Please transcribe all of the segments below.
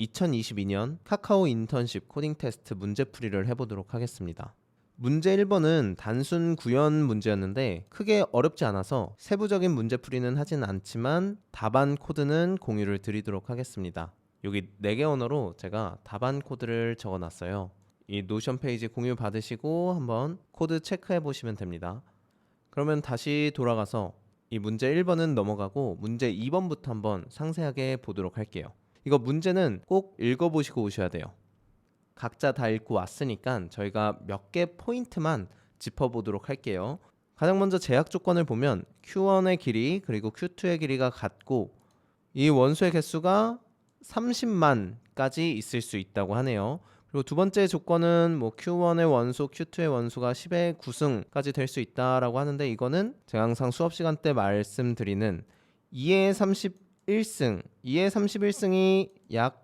2022년 카카오 인턴십 코딩 테스트 문제풀이를 해보도록 하겠습니다. 문제 1번은 단순 구현 문제였는데 크게 어렵지 않아서 세부적인 문제풀이는 하진 않지만 답안 코드는 공유를 드리도록 하겠습니다. 여기 4개 언어로 제가 답안 코드를 적어놨어요. 이 노션 페이지 공유 받으시고 한번 코드 체크해 보시면 됩니다. 그러면 다시 돌아가서 이 문제 1번은 넘어가고 문제 2번부터 한번 상세하게 보도록 할게요. 이거 문제는 꼭 읽어보시고 오셔야 돼요. 각자 다 읽고 왔으니까 저희가 몇 개 포인트만 짚어보도록 할게요. 가장 먼저 제약 조건을 보면 Q1의 길이 그리고 Q2의 길이가 같고 이 원소의 개수가 30만까지 있을 수 있다고 하네요. 그리고 두 번째 조건은 Q1의 원소, Q2의 원소가 10의 9승까지 될 수 있다라고 하는데 이거는 제가 항상 수업 시간 때 말씀드리는 2의 31승, 2의 31승이 약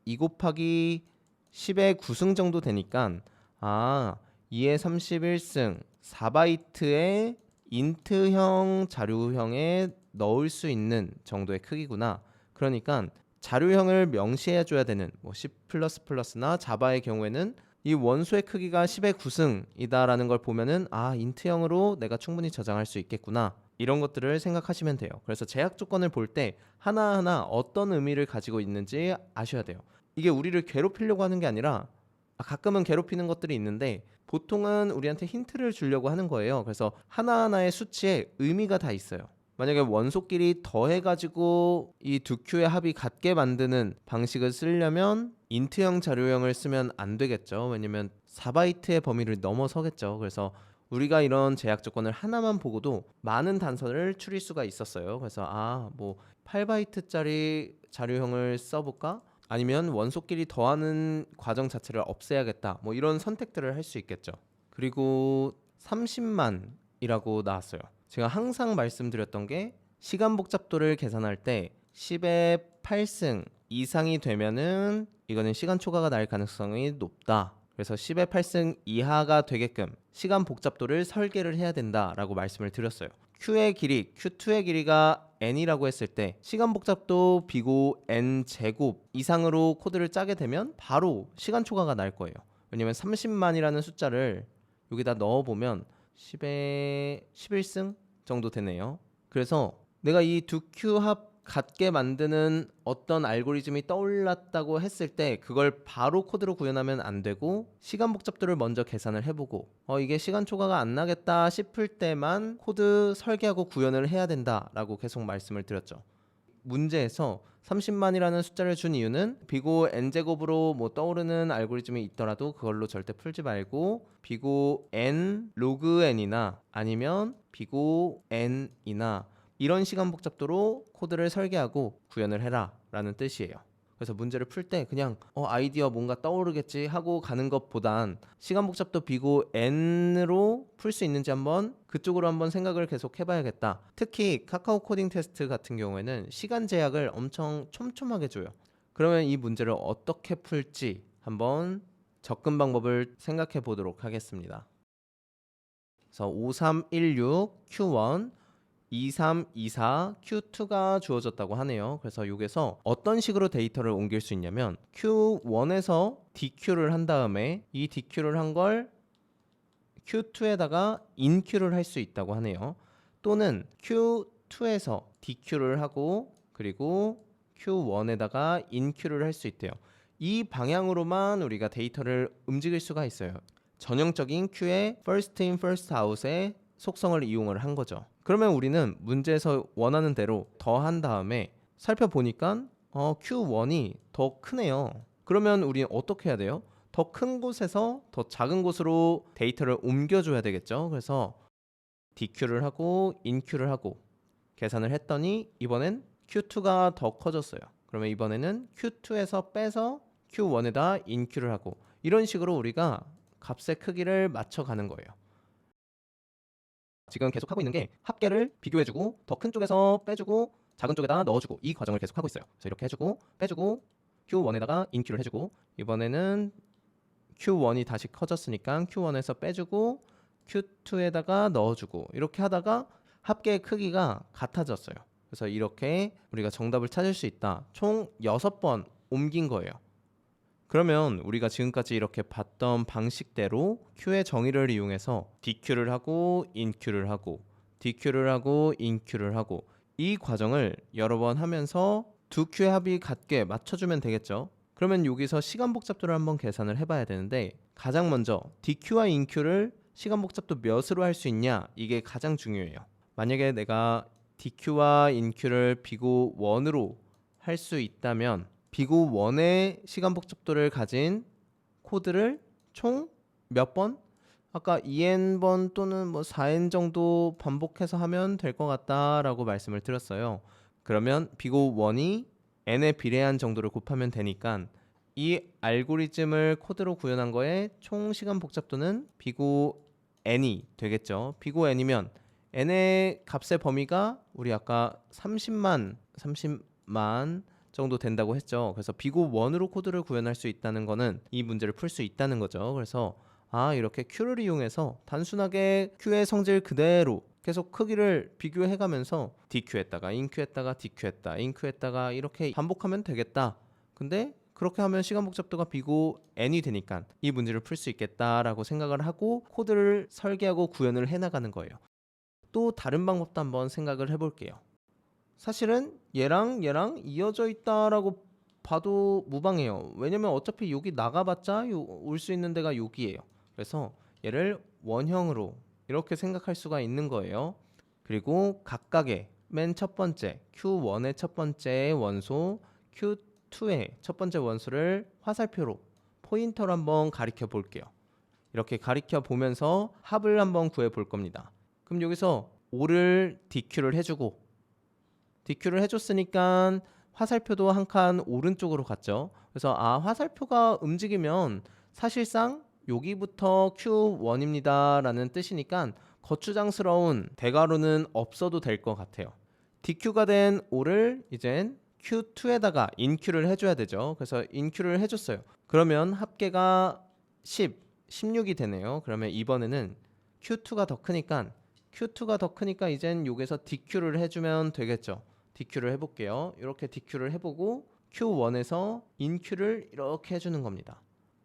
2 곱하기 10의 9승 정도 되니까 2의 31승 4바이트의 인트형 자료형에 넣을 수 있는 정도의 크기구나. 그러니까 자료형을 명시해 줘야 되는 C++나 자바의 경우에는 이 원소의 크기가 10의 9승이다라는 걸 보면은 인트형으로 내가 충분히 저장할 수 있겠구나. 이런 것들을 생각하시면 돼요. 그래서 제약 조건을 볼 때 하나하나 어떤 의미를 가지고 있는지 아셔야 돼요. 이게 우리를 괴롭히려고 하는 게 아니라 가끔은 괴롭히는 것들이 있는데 보통은 우리한테 힌트를 주려고 하는 거예요. 그래서 하나하나의 수치에 의미가 다 있어요. 만약에 원소끼리 더해가지고 이 두 큐의 합이 같게 만드는 방식을 쓰려면 인트형 자료형을 쓰면 안 되겠죠. 왜냐면 4바이트의 범위를 넘어서겠죠. 그래서 우리가 이런 제약 조건을 하나만 보고도 많은 단서를 추릴 수가 있었어요. 그래서 8바이트짜리 자료형을 써볼까? 아니면 원소끼리 더하는 과정 자체를 없애야겠다. 이런 선택들을 할 수 있겠죠. 그리고 30만이라고 나왔어요. 제가 항상 말씀드렸던 게 시간 복잡도를 계산할 때 10의 8승 이상이 되면은 이거는 시간 초과가 날 가능성이 높다. 그래서 10의 8승 이하가 되게끔 시간 복잡도를 설계를 해야 된다라고 말씀을 드렸어요. Q의 길이, Q2의 길이가 n이라고 했을 때 시간 복잡도 비고 n 제곱 이상으로 코드를 짜게 되면 바로 시간 초과가 날 거예요. 왜냐면 30만이라는 숫자를 여기다 넣어보면 10의 11승 정도 되네요. 그래서 내가 이 두 Q 합 같게 만드는 어떤 알고리즘이 떠올랐다고 했을 때 그걸 바로 코드로 구현하면 안 되고 시간 복잡도를 먼저 계산을 해보고 이게 시간 초과가 안 나겠다 싶을 때만 코드 설계하고 구현을 해야 된다라고 계속 말씀을 드렸죠. 문제에서 30만이라는 숫자를 준 이유는 비고 n제곱으로 떠오르는 알고리즘이 있더라도 그걸로 절대 풀지 말고 비고 n 로그 n이나 아니면 비고 n이나 이런 시간 복잡도로 코드를 설계하고 구현을 해라 라는 뜻이에요. 그래서 문제를 풀 때 그냥 아이디어 뭔가 떠오르겠지 하고 가는 것보단 시간 복잡도 비고 n으로 풀 수 있는지 그쪽으로 한번 생각을 계속 해봐야겠다. 특히 카카오 코딩 테스트 같은 경우에는 시간 제약을 엄청 촘촘하게 줘요. 그러면 이 문제를 어떻게 풀지 한번 접근 방법을 생각해 보도록 하겠습니다. 그래서 5316 Q1 2324 Q2가 주어졌다고 하네요. 그래서 여기서 어떤 식으로 데이터를 옮길 수 있냐면 Q1에서 DQ를 한 다음에 이 DQ를 한 걸 Q2에다가 InQ를 할 수 있다고 하네요. 또는 Q2에서 DQ를 하고 그리고 Q1에다가 InQ를 할 수 있대요. 이 방향으로만 우리가 데이터를 움직일 수가 있어요. 전형적인 Q의 first in first out의 속성을 이용을 한 거죠. 그러면 우리는 문제에서 원하는 대로 더한 다음에 살펴보니까 Q1이 더 크네요. 그러면 우리는 어떻게 해야 돼요? 더 큰 곳에서 더 작은 곳으로 데이터를 옮겨줘야 되겠죠. 그래서 DQ를 하고 InQ를 하고 계산을 했더니 이번엔 Q2가 더 커졌어요. 그러면 이번에는 Q2에서 빼서 Q1에다 InQ를 하고 이런 식으로 우리가 값의 크기를 맞춰가는 거예요. 지금 계속 하고 있는 게 합계를 비교해주고 더 큰 쪽에서 빼주고 작은 쪽에다 넣어주고 이 과정을 계속 하고 있어요. 그래서 이렇게 해주고 빼주고 Q1에다가 InQ를 해주고 이번에는 Q1이 다시 커졌으니까 Q1에서 빼주고 Q2에다가 넣어주고 이렇게 하다가 합계의 크기가 같아졌어요. 그래서 이렇게 우리가 정답을 찾을 수 있다. 총 6번 옮긴 거예요. 그러면 우리가 지금까지 이렇게 봤던 방식대로 Q의 정의를 이용해서 DQ를 하고 인Q를 하고 DQ를 하고 인Q를 하고 이 과정을 여러 번 하면서 두 Q의 합이 같게 맞춰주면 되겠죠. 그러면 여기서 시간 복잡도를 한번 계산을 해봐야 되는데 가장 먼저 DQ와 인Q를 시간 복잡도 몇으로 할 수 있냐, 이게 가장 중요해요. 만약에 내가 DQ와 인Q를 비고 1으로 할 수 있다면 비고 1의 시간 복잡도를 가진 코드를 총 몇 번? 아까 2n번 또는 뭐 4n 정도 반복해서 하면 될 것 같다라고 말씀을 드렸어요. 그러면 비고 1이 n에 비례한 정도를 곱하면 되니까 이 알고리즘을 코드로 구현한 거에 총 시간 복잡도는 비고 n이 되겠죠. 비고 n이면 n의 값의 범위가 우리 아까 30만 정도 된다고 했죠. 그래서 비고 1으로 코드를 구현할 수 있다는 거는 이 문제를 풀 수 있다는 거죠. 그래서 이렇게 Q를 이용해서 단순하게 Q의 성질 그대로 계속 크기를 비교해가면서 DQ했다가 인Q했다가 DQ했다 인Q했다가 이렇게 반복하면 되겠다. 근데 그렇게 하면 시간 복잡도가 비고 n이 되니까 이 문제를 풀 수 있겠다라고 생각을 하고 코드를 설계하고 구현을 해나가는 거예요. 또 다른 방법도 한번 생각을 해볼게요. 사실은 얘랑 이어져 있다라고 봐도 무방해요. 왜냐면 어차피 여기 나가봤자 올 수 있는 데가 여기예요. 그래서 얘를 원형으로 이렇게 생각할 수가 있는 거예요. 그리고 각각의 맨 첫 번째 Q1의 첫 번째 원소, Q2의 첫 번째 원소를 화살표로 포인터로 한번 가리켜 볼게요. 이렇게 가리켜 보면서 합을 한번 구해 볼 겁니다. 그럼 여기서 5를 DQ를 해주고 DQ를 해줬으니까 화살표도 한 칸 오른쪽으로 갔죠. 그래서 화살표가 움직이면 사실상 여기부터 Q1입니다 라는 뜻이니까 거추장스러운 대괄호는 없어도 될 것 같아요. DQ가 된 5를 이젠 Q2에다가 인Q를 해줘야 되죠. 그래서 인Q를 해줬어요. 그러면 합계가 16이 되네요. 그러면 이번에는 Q2가 더 크니까 이젠 여기서 DQ를 해주면 되겠죠. DQ를 해볼게요. 이렇게 DQ를 해보고 Q1에서 인Q를 이렇게 해주는 겁니다.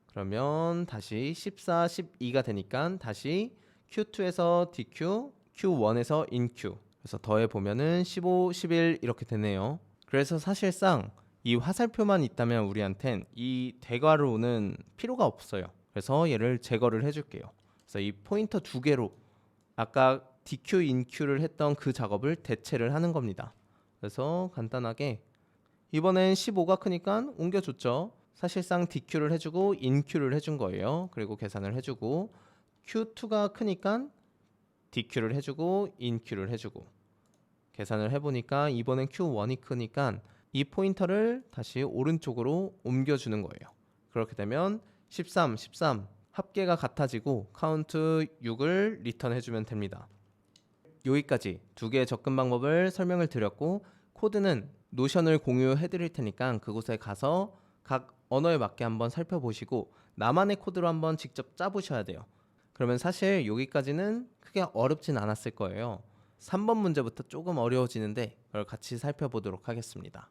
그러면 다시 14, 12가 되니까 다시 Q2에서 DQ, Q1에서 인Q. 그래서 더해보면은 15, 11 이렇게 되네요. 그래서 사실상 이 화살표만 있다면 우리한텐 이 대괄호는 필요가 없어요. 그래서 얘를 제거를 해줄게요. 그래서 이 포인터 두 개로 아까 DQ, 인Q를 했던 그 작업을 대체를 하는 겁니다. 그래서 간단하게 이번엔 15가 크니까 옮겨줬죠. 사실상 DQ를 해주고 인Q를 해준 거예요. 그리고 계산을 해주고 Q2가 크니까 DQ를 해주고 인Q를 해주고 계산을 해보니까 이번엔 Q1이 크니까 이 포인터를 다시 오른쪽으로 옮겨주는 거예요. 그렇게 되면 13 합계가 같아지고 카운트 6을 리턴해주면 됩니다. 여기까지 두 개의 접근 방법을 설명을 드렸고 코드는 노션을 공유해 드릴 테니까 그곳에 가서 각 언어에 맞게 한번 살펴보시고 나만의 코드로 한번 직접 짜보셔야 돼요. 그러면 사실 여기까지는 크게 어렵진 않았을 거예요. 3번 문제부터 조금 어려워지는데 그걸 같이 살펴보도록 하겠습니다.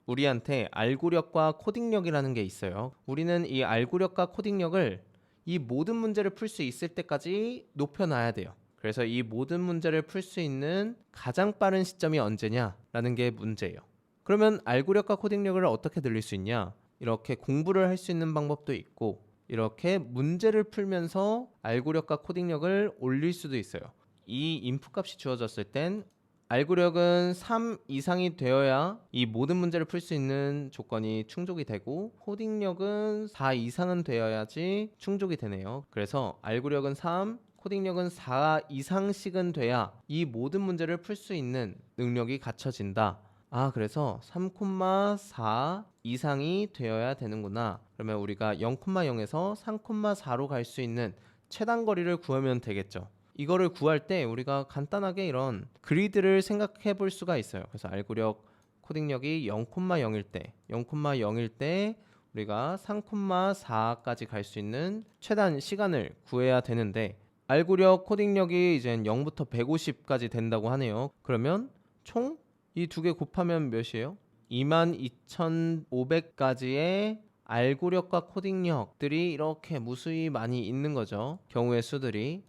우리한테 알고력과 코딩력이라는 게 있어요. 우리는 이 알고력과 코딩력을 이 모든 문제를 풀 수 있을 때까지 높여놔야 돼요. 그래서 이 모든 문제를 풀 수 있는 가장 빠른 시점이 언제냐라는 게 문제예요. 그러면 알고력과 코딩력을 어떻게 늘릴 수 있냐? 이렇게 공부를 할 수 있는 방법도 있고 이렇게 문제를 풀면서 알고력과 코딩력을 올릴 수도 있어요. 이 인풋 값이 주어졌을 땐 알고력은 3 이상이 되어야 이 모든 문제를 풀 수 있는 조건이 충족이 되고 코딩력은 4 이상은 되어야지 충족이 되네요. 그래서 알고력은 3, 코딩력은 4 이상씩은 돼야 이 모든 문제를 풀 수 있는 능력이 갖춰진다. 그래서 3,4 이상이 되어야 되는구나. 그러면 우리가 0,0에서 3,4로 갈 수 있는 최단 거리를 구하면 되겠죠. 이거를 구할 때 우리가 간단하게 이런 그리드를 생각해 볼 수가 있어요. 그래서 알고력 코딩력이 0,0일 때 우리가 3,4까지 갈 수 있는 최단 시간을 구해야 되는데 알고력 코딩력이 이제 0부터 150까지 된다고 하네요. 그러면 총 이 두 개 곱하면 몇이에요? 22,500가지의 알고력과 코딩력들이 이렇게 무수히 많이 있는 거죠. 경우의 수들이.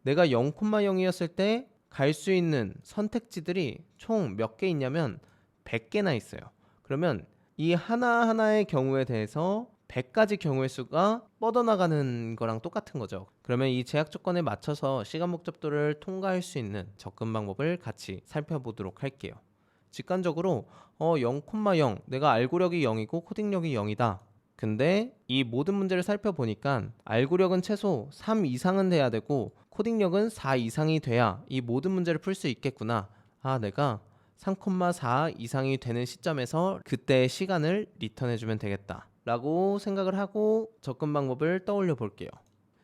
내가 0,0이었을 때 갈 수 있는 선택지들이 총 몇 개 있냐면 100개나 있어요. 그러면 이 하나하나의 경우에 대해서 100가지 경우의 수가 뻗어나가는 거랑 똑같은 거죠. 그러면 이 제약 조건에 맞춰서 시간 목적도를 통과할 수 있는 접근 방법을 같이 살펴보도록 할게요. 직관적으로 0,0 내가 알고력이 0이고 코딩력이 0이다. 근데 이 모든 문제를 살펴보니까 알고력은 최소 3 이상은 돼야 되고 코딩력은 4 이상이 돼야 이 모든 문제를 풀 수 있겠구나. 내가 3,4 이상이 되는 시점에서 그때의 시간을 리턴해주면 되겠다 라고 생각을 하고 접근 방법을 떠올려 볼게요.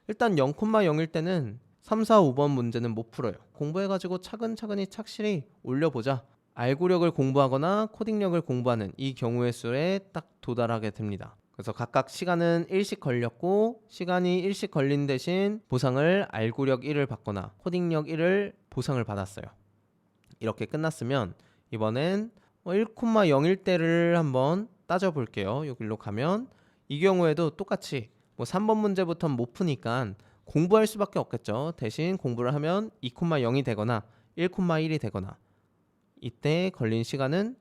일단 0,0일 때는 3, 4, 5번 문제는 못 풀어요. 공부해가지고 차근차근히 착실히 올려보자. 알고력을 공부하거나 코딩력을 공부하는 이 경우의 수에 딱 도달하게 됩니다. 그래서 각각 시간은 1씩 걸렸고 시간이 1씩 걸린 대신 보상을 알고력 1을 받거나 코딩력 1을 보상을 받았어요. 이렇게 끝났으면 이번엔 1,0일 때를 한번 따져볼게요. 여기로 가면 이 경우에도 똑같이 3번 문제부터 못 푸니까 공부할 수밖에 없겠죠. 대신 공부를 하면 2,0이 되거나 1,1이 되거나 이때 걸린 시간은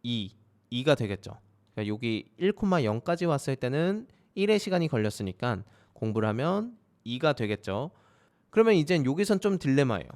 2가 되겠죠. 그러니까 여기 1,0까지 왔을 때는 1의 시간이 걸렸으니까 공부를 하면 2가 되겠죠. 그러면 이젠 여기선 좀 딜레마예요.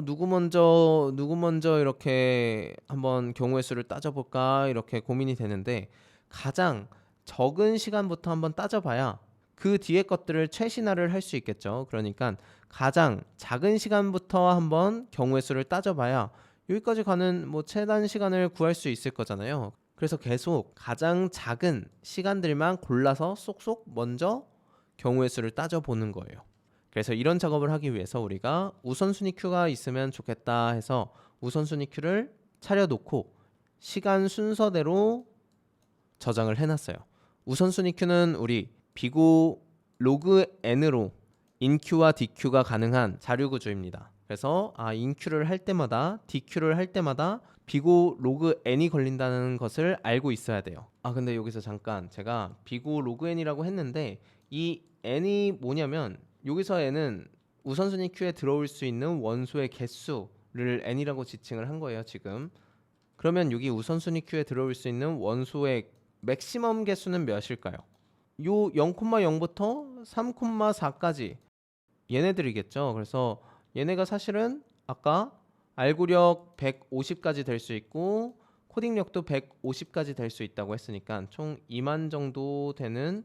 누구 먼저 이렇게 한번 경우의 수를 따져볼까 이렇게 고민이 되는데 가장 적은 시간부터 한번 따져봐야 그 뒤에 것들을 최신화를 할 수 있겠죠. 그러니까 가장 작은 시간부터 한번 경우의 수를 따져봐야 여기까지 가는 최단 시간을 구할 수 있을 거잖아요. 그래서 계속 가장 작은 시간들만 골라서 쏙쏙 먼저 경우의 수를 따져보는 거예요. 그래서 이런 작업을 하기 위해서 우리가 우선순위 큐가 있으면 좋겠다 해서 우선순위 큐를 차려놓고 시간 순서대로 저장을 해놨어요. 우선순위 큐는 우리 비고 로그 n으로 인큐와 dq가 가능한 자료 구조입니다. 그래서 인큐를 할 때마다 dq를 할 때마다 비고 로그 n이 걸린다는 것을 알고 있어야 돼요. 근데 여기서 잠깐 제가 비고 로그 n이라고 했는데 이 n이 뭐냐면 여기서 n은 우선순위 큐에 들어올 수 있는 원소의 개수를 n이라고 지칭을 한 거예요. 지금 그러면 여기 우선순위 큐에 들어올 수 있는 원소의 맥시멈 개수는 몇일까요? 요 0,0부터 3,4까지 얘네들이겠죠. 그래서 얘네가 사실은 아까 알고력 150까지 될 수 있고 코딩력도 150까지 될 수 있다고 했으니까 총 2만 정도 되는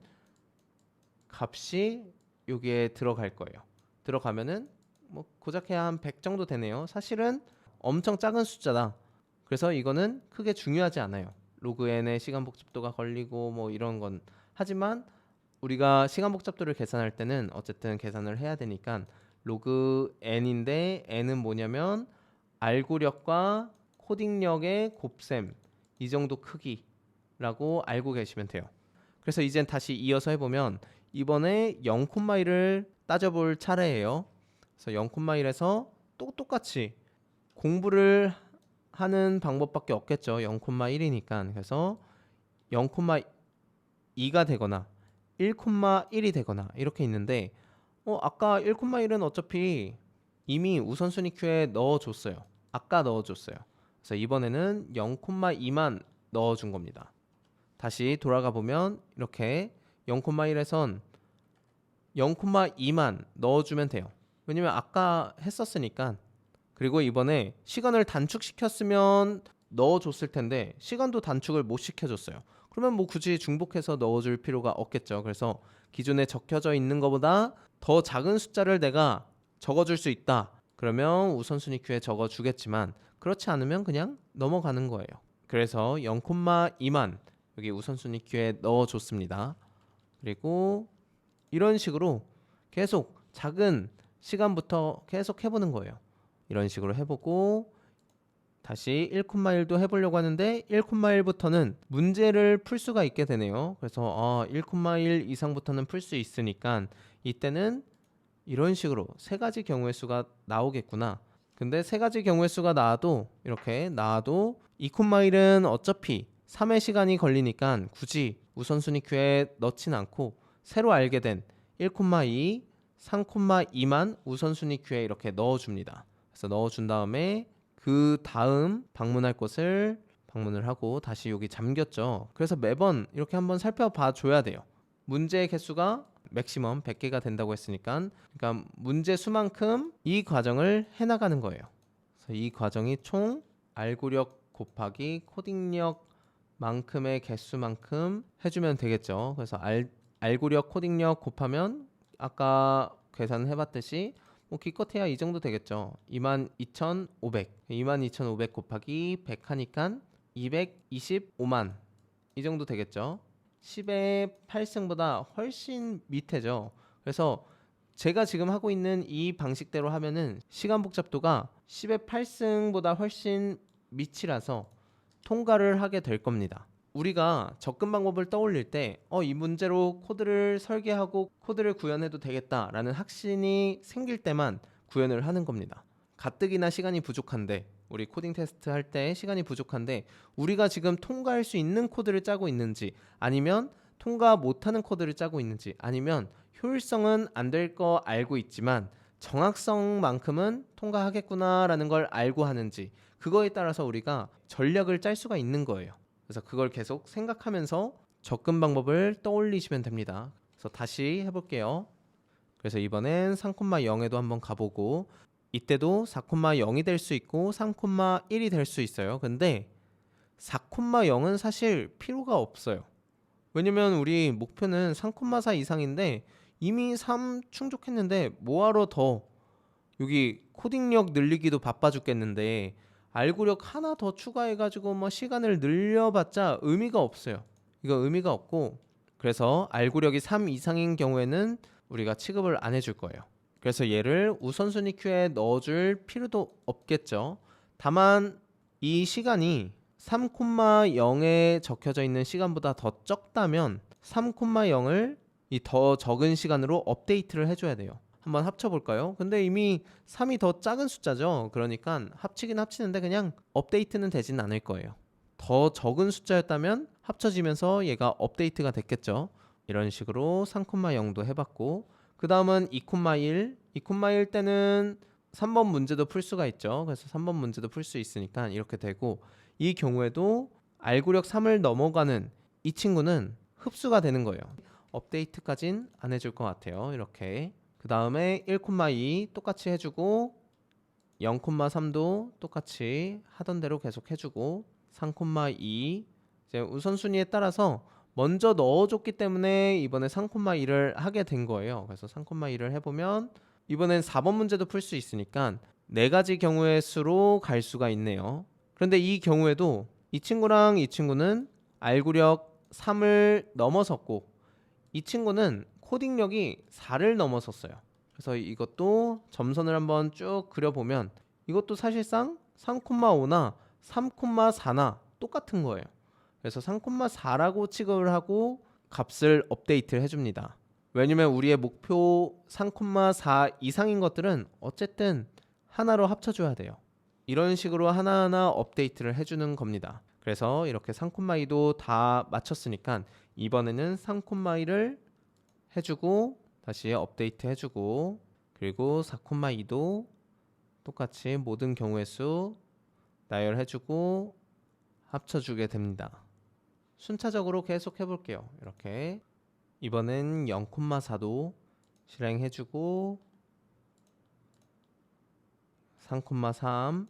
값이 여기에 들어갈 거예요. 들어가면은 고작 해야 한 100 정도 되네요. 사실은 엄청 작은 숫자다. 그래서 이거는 크게 중요하지 않아요. 로그 n의 시간 복잡도가 걸리고 이런 건 하지만 우리가 시간 복잡도를 계산할 때는 어쨌든 계산을 해야 되니까 로그 n인데 n은 뭐냐면 알고력과 코딩력의 곱셈 이 정도 크기라고 알고 계시면 돼요. 그래서 이젠 다시 이어서 해보면 이번에 0,1을 따져볼 차례예요. 그래서 0,1에서 또 똑같이 공부를 하는 방법밖에 없겠죠. 0,1이니까. 그래서 0,2가 되거나 1,1이 되거나 이렇게 있는데 아까 1,1은 어차피 이미 우선순위 큐에 넣어줬어요. 아까 넣어줬어요. 그래서 이번에는 0,2만 넣어준 겁니다. 다시 돌아가 보면 이렇게 0,1에선 0,2만 넣어주면 돼요. 왜냐면 아까 했었으니까. 그리고 이번에 시간을 단축시켰으면 넣어줬을 텐데 시간도 단축을 못 시켜줬어요. 그러면 굳이 중복해서 넣어줄 필요가 없겠죠. 그래서 기존에 적혀져 있는 것보다 더 작은 숫자를 내가 적어줄 수 있다. 그러면 우선순위 큐에 적어주겠지만 그렇지 않으면 그냥 넘어가는 거예요. 그래서 0,2만 여기 우선순위 큐에 넣어줬습니다. 그리고 이런 식으로 계속 작은 시간부터 계속 해보는 거예요. 이런 식으로 해보고 다시 1,1도 해보려고 하는데 1,1부터는 문제를 풀 수가 있게 되네요. 그래서 1,1 이상부터는 풀 수 있으니까 이때는 이런 식으로 세 가지 경우의 수가 나오겠구나. 근데 세 가지 경우의 수가 나와도 이렇게 나와도 2콤마1은 어차피 3의 시간이 걸리니까 굳이 우선순위 큐에 넣진 않고 새로 알게 된 1,2, 3,2만 우선순위 큐에 이렇게 넣어줍니다. 그래서 넣어준 다음에 그 다음 방문할 곳을 방문을 하고 다시 여기 잠겼죠. 그래서 매번 이렇게 한번 살펴봐 줘야 돼요. 문제의 개수가 맥시멈 100개가 된다고 했으니까, 그러니까 문제 수만큼 이 과정을 해나가는 거예요. 그래서 이 과정이 총 알고력 곱하기 코딩력만큼의 개수만큼 해주면 되겠죠. 그래서 알고력 코딩력 곱하면 아까 계산해봤듯이 뭐 기껏해야 이 정도 되겠죠. 22,500 곱하기 100 하니까 225만 이 정도 되겠죠. 10의 8승보다 훨씬 밑에죠. 그래서 제가 지금 하고 있는 이 방식대로 하면은 시간 복잡도가 10의 8승보다 훨씬 밑이라서 통과를 하게 될 겁니다. 우리가 접근 방법을 떠올릴 때 이 문제로 코드를 설계하고 코드를 구현해도 되겠다라는 확신이 생길 때만 구현을 하는 겁니다. 가뜩이나 시간이 부족한데, 우리 코딩 테스트 할 때 시간이 부족한데 우리가 지금 통과할 수 있는 코드를 짜고 있는지, 아니면 통과 못하는 코드를 짜고 있는지, 아니면 효율성은 안 될 거 알고 있지만 정확성만큼은 통과하겠구나라는 걸 알고 하는지, 그거에 따라서 우리가 전략을 짤 수가 있는 거예요. 그래서 그걸 계속 생각하면서 접근 방법을 떠올리시면 됩니다. 그래서 다시 해볼게요. 그래서 이번엔 3,0에도 한번 가보고, 이때도 4,0이 될 수 있고 3,1이 될 수 있어요. 근데 4,0은 사실 필요가 없어요. 왜냐면 우리 목표는 3,4 이상인데 이미 3 충족했는데 뭐하러 더 여기 코딩력 늘리기도 바빠 죽겠는데 알고력 하나 더 추가해가지고 뭐 시간을 늘려봤자 의미가 없어요. 이거 의미가 없고, 그래서 알고력이 3 이상인 경우에는 우리가 취급을 안 해줄 거예요. 그래서 얘를 우선순위 큐에 넣어줄 필요도 없겠죠. 다만 이 시간이 3,0에 적혀져 있는 시간보다 더 적다면 3,0을 이 더 적은 시간으로 업데이트를 해줘야 돼요. 한번 합쳐볼까요? 근데 이미 3이 더 작은 숫자죠. 그러니까 합치긴 합치는데 그냥 업데이트는 되진 않을 거예요. 더 적은 숫자였다면 합쳐지면서 얘가 업데이트가 됐겠죠. 이런 식으로 3,0도 해봤고, 그 다음은 2,1 때는 3번 문제도 풀 수가 있죠. 그래서 3번 문제도 풀 수 있으니까 이렇게 되고, 이 경우에도 알고력 3을 넘어가는 이 친구는 흡수가 되는 거예요. 업데이트까진 안 해줄 것 같아요. 이렇게. 그 다음에 1,2 똑같이 해주고, 0,3도 똑같이 하던 대로 계속 해주고, 3,2 이제 우선순위에 따라서 먼저 넣어줬기 때문에 이번에 3,1을 하게 된 거예요. 그래서 3,1을 해보면 이번엔 4번 문제도 풀 수 있으니까 4가지 경우의 수로 갈 수가 있네요. 그런데 이 경우에도 이 친구랑 이 친구는 알고력 3을 넘어섰고, 이 친구는 코딩력이 4를 넘어섰어요. 그래서 이것도 점선을 한번 쭉 그려보면 이것도 사실상 3,5나 3,4나 똑같은 거예요. 그래서 3,4라고 취급을 하고 값을 업데이트를 해줍니다. 왜냐면 우리의 목표 3,4 이상인 것들은 어쨌든 하나로 합쳐줘야 돼요. 이런 식으로 하나하나 업데이트를 해주는 겁니다. 그래서 이렇게 3,2도 다 맞췄으니까 이번에는 3,2를 해주고 다시 업데이트 해주고, 그리고 4,2도 똑같이 모든 경우의 수 나열해주고 합쳐주게 됩니다. 순차적으로 계속 해볼게요. 이렇게 이번엔 0,4도 실행해주고, 3,3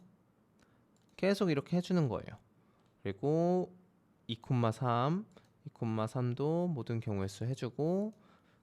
계속 이렇게 해주는 거예요. 그리고 2,3 2,3도 모든 경우의 수 해주고,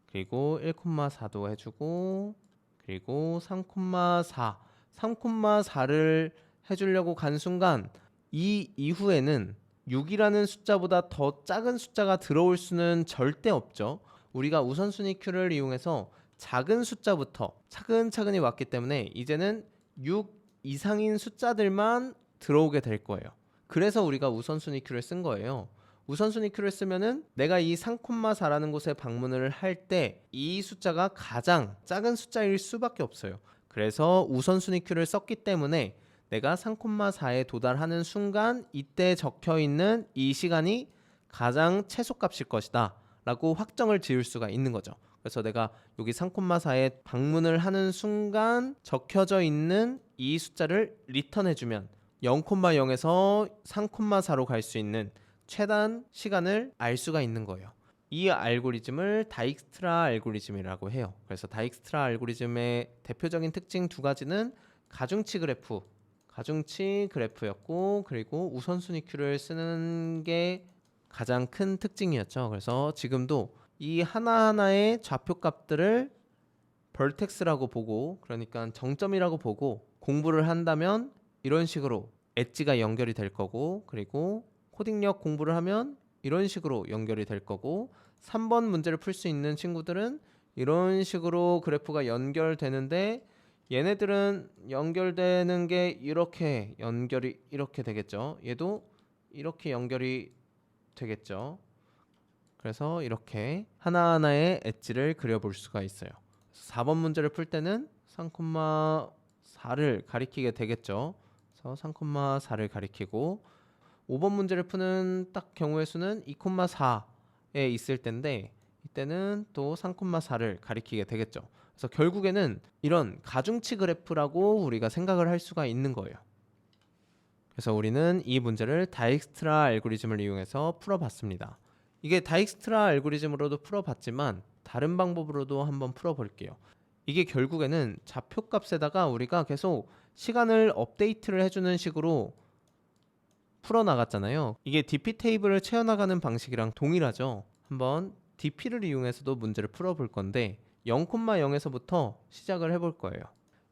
그리고 1,4도 해주고, 그리고 3,4를 해주려고 간 순간 이 이후에는 6이라는 숫자보다 더 작은 숫자가 들어올 수는 절대 없죠. 우리가 우선순위 큐를 이용해서 작은 숫자부터 차근차근히 왔기 때문에 이제는 6 이상인 숫자들만 들어오게 될 거예요. 그래서 우리가 우선순위 큐를 쓴 거예요. 우선순위 큐를 쓰면은 내가 이 3,4라는 곳에 방문을 할 때 이 숫자가 가장 작은 숫자일 수밖에 없어요. 그래서 우선순위 큐를 썼기 때문에 내가 3,4에 도달하는 순간 이때 적혀 있는 이 시간이 가장 최소값일 것이다 라고 확정을 지을 수가 있는 거죠. 그래서 내가 여기 3,4에 방문을 하는 순간 적혀져 있는 이 숫자를 리턴해주면 0,0에서 3,4로 갈 수 있는 최단 시간을 알 수가 있는 거예요. 이 알고리즘을 다익스트라 알고리즘이라고 해요. 그래서 다익스트라 알고리즘의 대표적인 특징 두 가지는 가중치 그래프였고, 그리고 우선순위 큐를 쓰는 게 가장 큰 특징이었죠. 그래서 지금도 이 하나하나의 좌표값들을 벌텍스라고 보고, 그러니까 정점이라고 보고 공부를 한다면 이런 식으로 엣지가 연결이 될 거고, 그리고 코딩력 공부를 하면 이런 식으로 연결이 될 거고, 3번 문제를 풀 수 있는 친구들은 이런 식으로 그래프가 연결되는데, 얘네들은 연결되는 게 이렇게 연결이 이렇게 되겠죠. 얘도 이렇게 연결이 되겠죠. 그래서 이렇게 하나하나의 엣지를 그려볼 수가 있어요. 4번 문제를 풀 때는 3,4를 가리키게 되겠죠. 그래서 3,4를 가리키고, 5번 문제를 푸는 딱 경우의 수는 2,4에 있을 텐데, 이때는 또 3,4를 가리키게 되겠죠. 그래서 결국에는 이런 가중치 그래프라고 우리가 생각을 할 수가 있는 거예요. 그래서 우리는 이 문제를 다익스트라 알고리즘을 이용해서 풀어봤습니다. 이게 다익스트라 알고리즘으로도 풀어봤지만 다른 방법으로도 한번 풀어볼게요. 이게 결국에는 좌표값에다가 우리가 계속 시간을 업데이트를 해주는 식으로 풀어나갔잖아요. 이게 DP 테이블을 채워나가는 방식이랑 동일하죠. 한번 DP를 이용해서도 문제를 풀어볼 건데 0,0에서부터 시작을 해볼 거예요.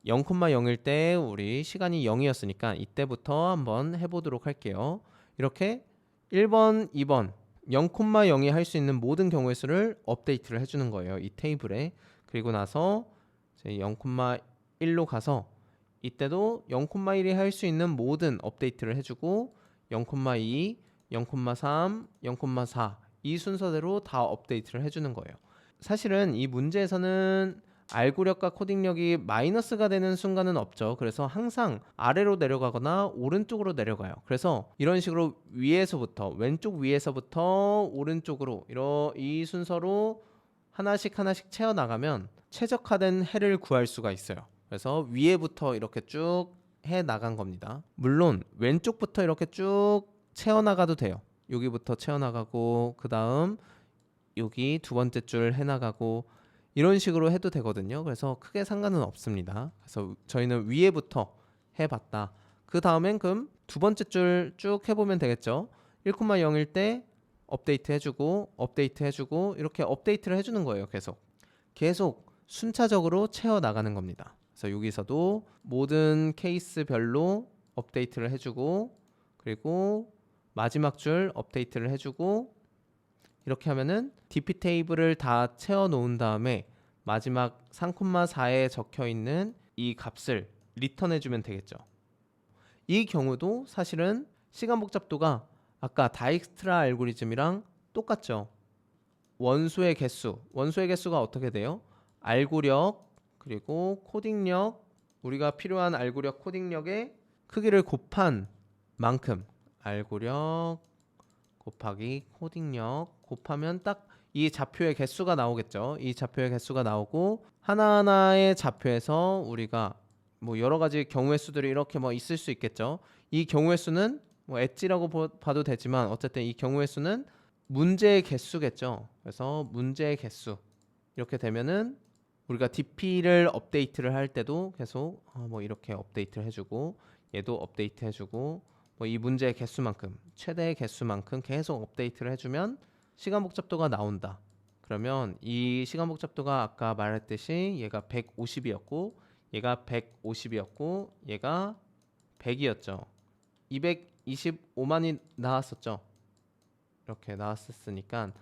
0,0일 때 우리 시간이 0이었으니까 이때부터 한번 해보도록 할게요. 이렇게 1번, 2번 0,0이 할 수 있는 모든 경우의 수를 업데이트를 해주는 거예요. 이 테이블에. 그리고 나서 0,1로 가서 이때도 0,1이 할 수 있는 모든 업데이트를 해주고 0,2, 0,3, 0,4 이 순서대로 다 업데이트를 해주는 거예요. 사실은 이 문제에서는 알고력과 코딩력이 마이너스가 되는 순간은 없죠. 그래서 항상 아래로 내려가거나 오른쪽으로 내려가요. 그래서 이런 식으로 위에서부터 왼쪽 위에서부터 오른쪽으로 이 순서로 하나씩 채워 나가면 최적화된 해를 구할 수가 있어요. 그래서 위에부터 이렇게 쭉 해 나간 겁니다. 물론 왼쪽부터 이렇게 쭉 채워 나가도 돼요. 여기부터 채워 나가고 그 다음 여기 두 번째 줄 해나가고 이런 식으로 해도 되거든요. 그래서 크게 상관은 없습니다. 그래서 저희는 위에부터 해봤다. 그 다음엔 그럼 두 번째 줄 쭉 해보면 되겠죠. 1,0일 때 업데이트 해주고 이렇게 업데이트를 해주는 거예요. 계속 순차적으로 채워 나가는 겁니다. 그래서 여기서도 모든 케이스별로 업데이트를 해주고 그리고 마지막 줄 업데이트를 해주고 이렇게 하면은 DP 테이블을 다 채워 놓은 다음에 마지막 3,4에 적혀 있는 이 값을 리턴해 주면 되겠죠. 이 경우도 사실은 시간 복잡도가 아까 다익스트라 알고리즘이랑 똑같죠. 원소의 개수가 어떻게 돼요? 알고력 그리고 코딩력, 우리가 필요한 알고력 코딩력의 크기를 곱한 만큼 알고력 곱하기 코딩력 곱하면 딱 이 좌표의 개수가 나오겠죠. 이 좌표의 개수가 나오고 하나하나의 좌표에서 우리가 뭐 여러 가지 경우의 수들이 이렇게 뭐 있을 수 있겠죠. 이 경우의 수는 뭐 엣지라고 봐도 되지만 어쨌든 이 경우의 수는 문제의 개수겠죠. 그래서 문제의 개수 이렇게 되면은 우리가 DP를 업데이트를 할 때도 계속 뭐 이렇게 업데이트를 해주고 얘도 업데이트 해주고 뭐 이 문제의 개수만큼 최대의 개수만큼 계속 업데이트를 해주면 시간 복잡도가 나온다. 그러면 이 시간 복잡도가 아까 말했듯이 얘가 150이었고 얘가 150이었고 얘가 100이었죠. 225만이 나왔었죠. 이렇게 나왔었으니까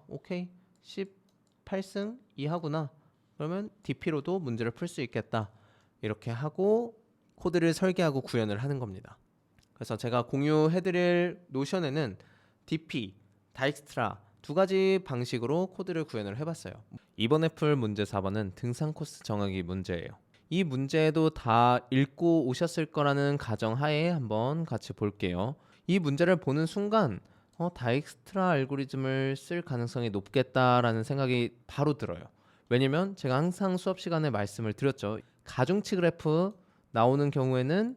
오케이 18승 2하구나. 그러면 DP로도 문제를 풀 수 있겠다. 이렇게 하고 코드를 설계하고 구현을 하는 겁니다. 그래서 제가 공유해드릴 노션에는 DP, 다익스트라 두 가지 방식으로 코드를 구현을 해봤어요. 이번에 풀 문제 4번은 등산 코스 정하기 문제예요. 이 문제도 다 읽고 오셨을 거라는 가정하에 한번 같이 볼게요. 이 문제를 보는 순간 다익스트라 알고리즘을 쓸 가능성이 높겠다라는 생각이 바로 들어요. 왜냐면 제가 항상 수업 시간에 말씀을 드렸죠. 가중치 그래프 나오는 경우에는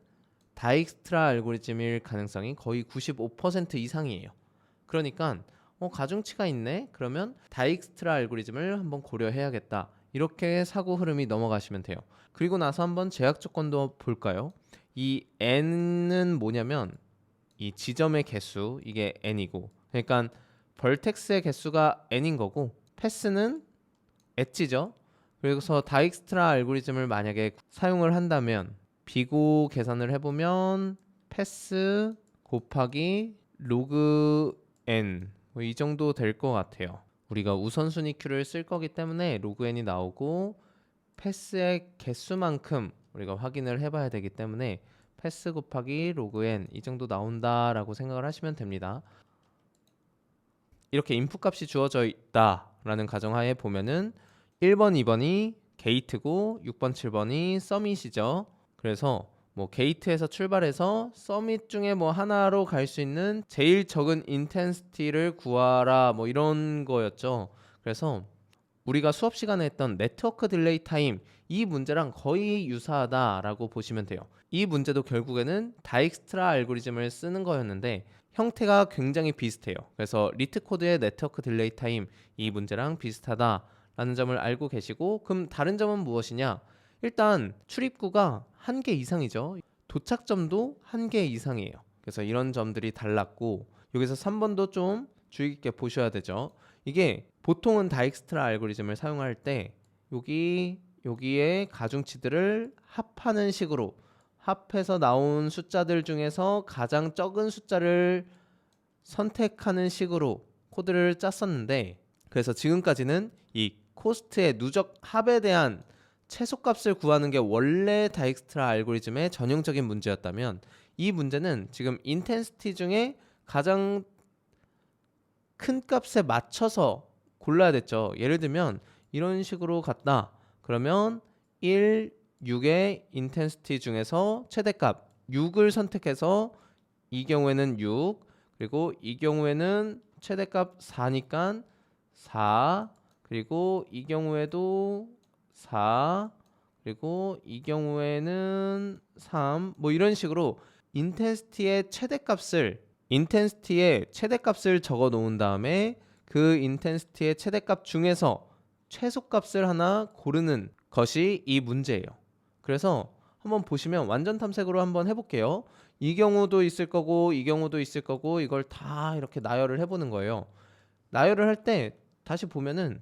다익스트라 알고리즘일 가능성이 거의 95% 이상이에요. 그러니까 가중치가 있네? 그러면 다익스트라 알고리즘을 한번 고려해야겠다. 이렇게 사고 흐름이 넘어가시면 돼요. 그리고 나서 한번 제약 조건도 볼까요? 이 n은 뭐냐면 이 지점의 개수, 이게 n이고, 그러니까 벌텍스의 개수가 n인 거고 패스는 엣지죠. 그래서 다익스트라 알고리즘을 만약에 사용을 한다면 비고 계산을 해보면 패스 곱하기 로그 n 이 정도 될 것 같아요. 우리가 우선순위 큐를 쓸 거기 때문에 로그 n이 나오고 패스의 개수만큼 우리가 확인을 해봐야 되기 때문에 패스 곱하기 로그 n 이 정도 나온다라고 생각을 하시면 됩니다. 이렇게 인풋 값이 주어져 있다라는 가정하에 보면은 1번, 2번이 게이트고 6번, 7번이 서밋이죠. 그래서 뭐 게이트에서 출발해서 서밋 중에 뭐 하나로 갈 수 있는 제일 적은 인텐시티를 구하라 뭐 이런 거였죠. 그래서 우리가 수업 시간에 했던 네트워크 딜레이 타임 이 문제랑 거의 유사하다라고 보시면 돼요. 이 문제도 결국에는 다익스트라 알고리즘을 쓰는 거였는데 형태가 굉장히 비슷해요. 그래서 리트 코드의 네트워크 딜레이 타임 이 문제랑 비슷하다라는 점을 알고 계시고, 그럼 다른 점은 무엇이냐? 일단 출입구가 한 개 이상이죠. 도착점도 한 개 이상이에요. 그래서 이런 점들이 달랐고, 여기서 3번도 좀 주의 깊게 보셔야 되죠. 이게 보통은 다익스트라 알고리즘을 사용할 때 여기에 가중치들을 합하는 식으로 합해서 나온 숫자들 중에서 가장 적은 숫자를 선택하는 식으로 코드를 짰었는데, 그래서 지금까지는 이 코스트의 누적 합에 대한 최소값을 구하는 게 원래 다익스트라 알고리즘의 전형적인 문제였다면, 이 문제는 지금 인텐시티 중에 가장 큰 값에 맞춰서 골라야 됐죠. 예를 들면 이런 식으로 갔다. 그러면 1, 6의 인텐시티 중에서 최대값 6을 선택해서 이 경우에는 6, 그리고 이 경우에는 최대값 4니까 4, 그리고 이 경우에도 4, 그리고 이 경우에는 3, 뭐 이런 식으로 인텐시티의 최대값을 적어 놓은 다음에 그 인텐시티의 최대값 중에서 최소값을 하나 고르는 것이 이 문제예요. 그래서 한번 보시면 완전 탐색으로 한번 해볼게요. 이 경우도 있을 거고 이 경우도 있을 거고 이걸 다 이렇게 나열을 해보는 거예요. 나열을 할 때 다시 보면은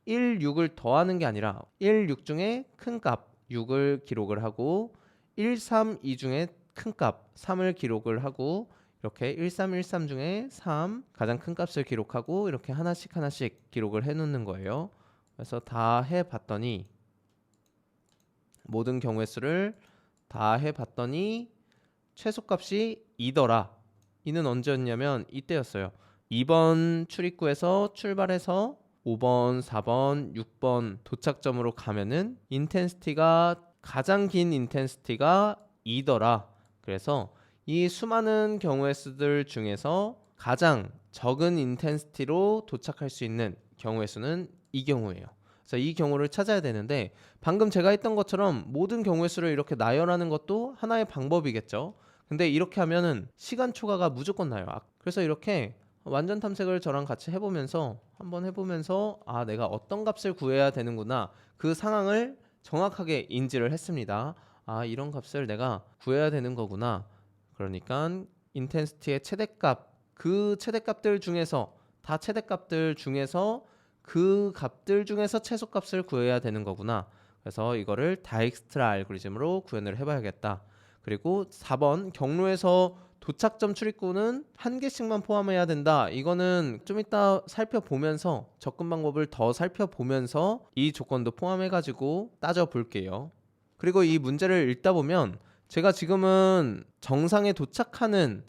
1, 6을 더하는 게 아니라 1, 6 중에 큰 값 6을 기록을 하고 1, 3, 2 중에 큰 값 3을 기록을 하고 이렇게 1, 3, 1, 3 중에 3 가장 큰 값을 기록하고 이렇게 하나씩 기록을 해 놓는 거예요. 그래서 다 해봤더니 모든 경우의 수를 다 해봤더니 최소값이 2더라. 이는 언제였냐면 이때였어요. 2번 출입구에서 출발해서 5번, 4번, 6번 도착점으로 가면은 가장 긴 인텐시티가 2더라. 그래서 이 수많은 경우의 수들 중에서 가장 적은 인텐시티로 도착할 수 있는 경우의 수는 이 경우예요. 그래서 이 경우를 찾아야 되는데, 방금 제가 했던 것처럼 모든 경우의 수를 이렇게 나열하는 것도 하나의 방법이겠죠. 근데 이렇게 하면은 시간 초과가 무조건 나요. 그래서 이렇게 완전 탐색을 저랑 같이 한번 해보면서 내가 어떤 값을 구해야 되는구나, 그 상황을 정확하게 인지를 했습니다. 이런 값을 내가 구해야 되는 거구나. 그러니까 인텐시티의 최대값, 그 최대값들 중에서 다 최대값들 중에서 그 값들 중에서 최소값을 구해야 되는 거구나. 그래서 이거를 다익스트라 알고리즘으로 구현을 해봐야겠다. 그리고 4번 경로에서 도착점 출입구는 한 개씩만 포함해야 된다. 이거는 좀 이따 살펴보면서 접근 방법을 더 살펴보면서 이 조건도 포함해가지고 따져볼게요. 그리고 이 문제를 읽다 보면 제가 지금은 정상에 도착하는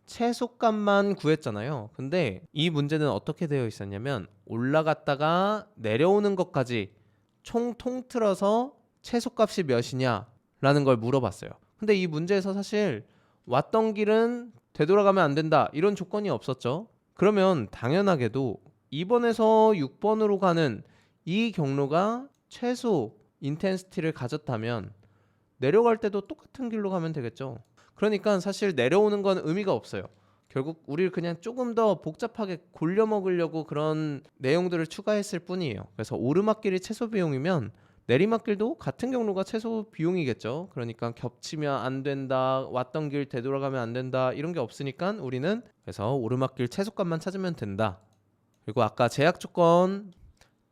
최소값만 구했잖아요. 근데 이 문제는 어떻게 되어 있었냐면 올라갔다가 내려오는 것까지 총 통틀어서 최소값이 몇이냐 라는 걸 물어봤어요. 근데 이 문제에서 사실 왔던 길은 되돌아가면 안 된다 이런 조건이 없었죠. 그러면 당연하게도 2번에서 6번으로 가는 이 경로가 최소 인텐시티를 가졌다면 내려갈 때도 똑같은 길로 가면 되겠죠. 그러니까 사실 내려오는 건 의미가 없어요. 결국 우리를 그냥 조금 더 복잡하게 골려 먹으려고 그런 내용들을 추가했을 뿐이에요. 그래서 오르막길이 최소 비용이면 내리막길도 같은 경로가 최소 비용이겠죠. 그러니까 겹치면 안 된다, 왔던 길 되돌아가면 안 된다 이런 게 없으니까 우리는 그래서 오르막길 최소값만 찾으면 된다. 그리고 아까 제약 조건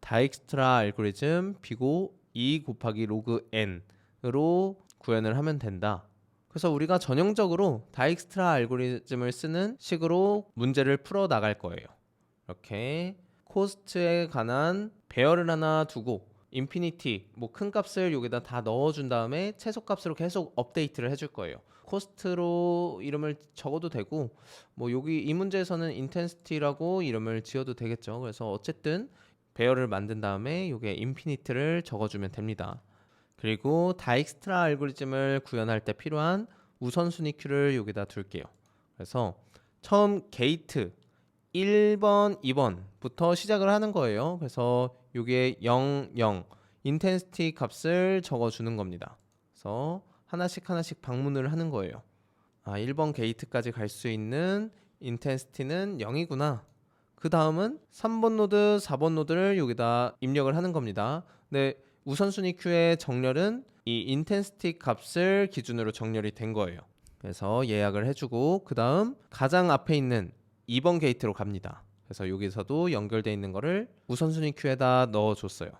다익스트라 알고리즘 비고 2 곱하기 로그 n으로 구현을 하면 된다. 그래서 우리가 전형적으로 다익스트라 알고리즘을 쓰는 식으로 문제를 풀어 나갈 거예요. 이렇게 코스트에 관한 배열을 하나 두고 인피니티 뭐 큰 값을 여기다 다 넣어준 다음에 최소값으로 계속 업데이트를 해줄 거예요. 코스트로 이름을 적어도 되고 뭐 여기 이 문제에서는 인텐시티라고 이름을 지어도 되겠죠. 그래서 어쨌든 배열을 만든 다음에 요게 인피니트를 적어주면 됩니다. 그리고 다익스트라 알고리즘을 구현할 때 필요한 우선순위 큐를 여기다 둘게요. 그래서 처음 게이트 1번, 2번부터 시작을 하는 거예요. 그래서 요게 0, 0 인텐시티 값을 적어주는 겁니다. 그래서 하나씩 하나씩 방문을 하는 거예요. 1번 게이트까지 갈 수 있는 인텐시티는 0이구나. 그 다음은 3번 노드, 4번 노드를 여기다 입력을 하는 겁니다. 근데 우선순위 큐의 정렬은 이 인텐시티 값을 기준으로 정렬이 된 거예요. 그래서 예약을 해주고 그 다음 가장 앞에 있는 2번 게이트로 갑니다. 그래서 여기서도 연결되어 있는 거를 우선순위 큐에다 넣어줬어요.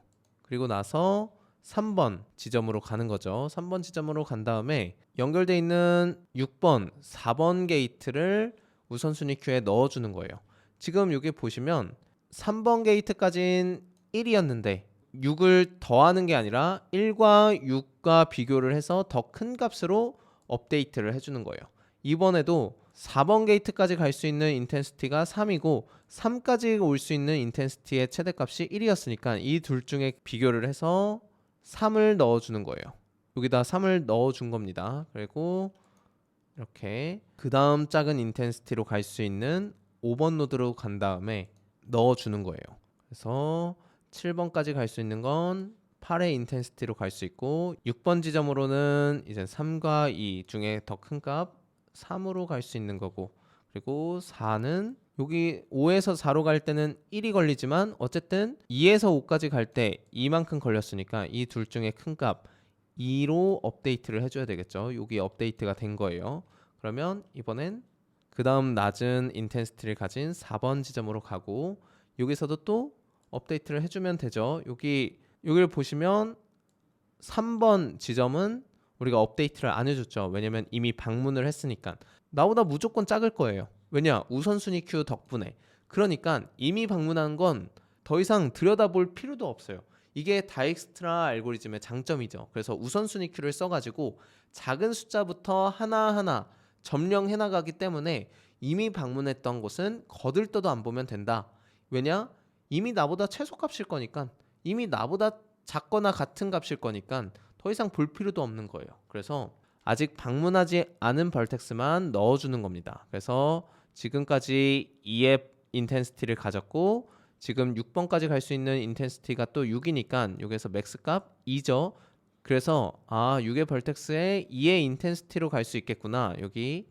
그리고 나서 3번 지점으로 가는 거죠. 3번 지점으로 간 다음에 연결되어 있는 6번, 4번 게이트를 우선순위 큐에 넣어주는 거예요. 지금 여기 보시면 3번 게이트까지는 1이었는데 6을 더하는 게 아니라 1과 6과 비교를 해서 더 큰 값으로 업데이트를 해주는 거예요. 이번에도 4번 게이트까지 갈 수 있는 인텐시티가 3이고 3까지 올 수 있는 인텐시티의 최대값이 1이었으니까 이 둘 중에 비교를 해서 3을 넣어주는 거예요. 여기다 3을 넣어준 겁니다. 그리고 이렇게 그 다음 작은 인텐시티로 갈 수 있는 5번 노드로 간 다음에 넣어주는 거예요. 그래서 7번까지 갈 수 있는 건 8의 인텐시티로 갈 수 있고 6번 지점으로는 이제 3과 2 중에 더 큰 값 3으로 갈 수 있는 거고 그리고 4는 여기 5에서 4로 갈 때는 1이 걸리지만 어쨌든 2에서 5까지 갈 때 2만큼 걸렸으니까 이 둘 중에 큰 값 2로 업데이트를 해줘야 되겠죠. 여기 업데이트가 된 거예요. 그러면 이번엔 그 다음 낮은 인텐시티를 가진 4번 지점으로 가고 여기서도 또 업데이트를 해주면 되죠. 여기를 보시면 3번 지점은 우리가 업데이트를 안 해줬죠. 왜냐면 이미 방문을 했으니까. 나보다 무조건 작을 거예요. 왜냐? 우선순위 큐 덕분에. 그러니까 이미 방문한 건 더 이상 들여다볼 필요도 없어요. 이게 다익스트라 알고리즘의 장점이죠. 그래서 우선순위 큐를 써가지고 작은 숫자부터 하나하나 점령해 나가기 때문에 이미 방문했던 곳은 거들떠도 안 보면 된다. 왜냐? 이미 나보다 최소값일 거니까 이미 나보다 작거나 같은 값일 거니까 더 이상 볼 필요도 없는 거예요. 그래서 아직 방문하지 않은 벌텍스만 넣어주는 겁니다. 그래서 지금까지 2의 인텐시티를 가졌고 지금 6번까지 갈 수 있는 인텐시티가 또 6이니까 여기서 맥스 값 2죠. 그래서 6의 벌텍스에 2의 인텐시티로 갈 수 있겠구나. 여기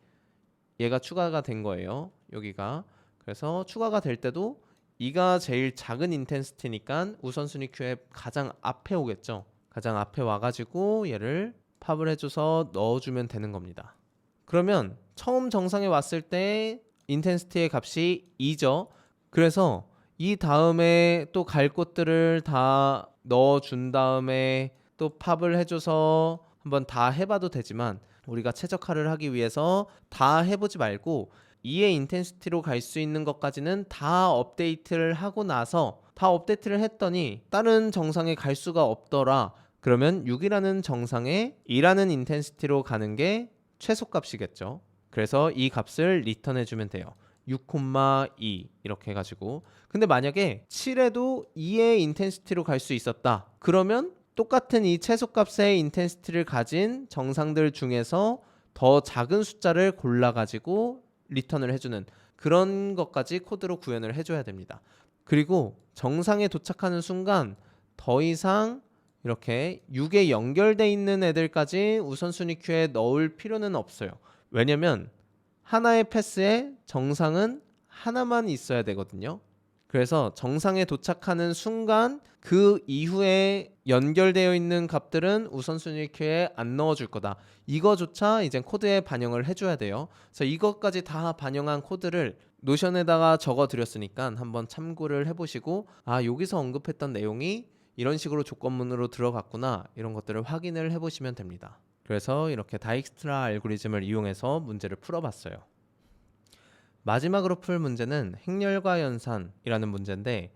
얘가 추가가 된 거예요. 여기가. 그래서 추가가 될 때도 2가 제일 작은 인텐시티니까 우선순위 큐에 가장 앞에 오겠죠. 가장 앞에 와가지고 얘를 팝을 해줘서 넣어주면 되는 겁니다. 그러면 처음 정상에 왔을 때 인텐시티의 값이 2죠. 그래서 이 다음에 또 갈 곳들을 다 넣어준 다음에 또 팝을 해줘서 한번 다 해봐도 되지만 우리가 최적화를 하기 위해서 다 해보지 말고 2의 인텐시티로 갈 수 있는 것까지는 다 업데이트를 하고 나서 다 업데이트를 했더니 다른 정상에 갈 수가 없더라. 그러면 6이라는 정상에 2라는 인텐시티로 가는 게 최소값이겠죠. 그래서 이 값을 리턴해주면 돼요. 6,2 이렇게 해가지고 근데 만약에 7에도 2의 인텐시티로 갈 수 있었다. 그러면 똑같은 이 최소값의 인텐시티를 가진 정상들 중에서 더 작은 숫자를 골라가지고 리턴을 해주는 그런 것까지 코드로 구현을 해줘야 됩니다. 그리고 정상에 도착하는 순간 더 이상 이렇게 6에 연결돼 있는 애들까지 우선순위 큐에 넣을 필요는 없어요. 왜냐면 하나의 패스에 정상은 하나만 있어야 되거든요. 그래서 정상에 도착하는 순간 그 이후에 연결되어 있는 값들은 우선순위 큐에 안 넣어줄 거다. 이거조차 이제 코드에 반영을 해줘야 돼요. 그래서 이것까지 다 반영한 코드를 노션에다가 적어 드렸으니까 한번 참고를 해보시고 여기서 언급했던 내용이 이런 식으로 조건문으로 들어갔구나 이런 것들을 확인을 해보시면 됩니다. 그래서 이렇게 다익스트라 알고리즘을 이용해서 문제를 풀어봤어요. 마지막으로 풀 문제는 행렬과 연산이라는 문제인데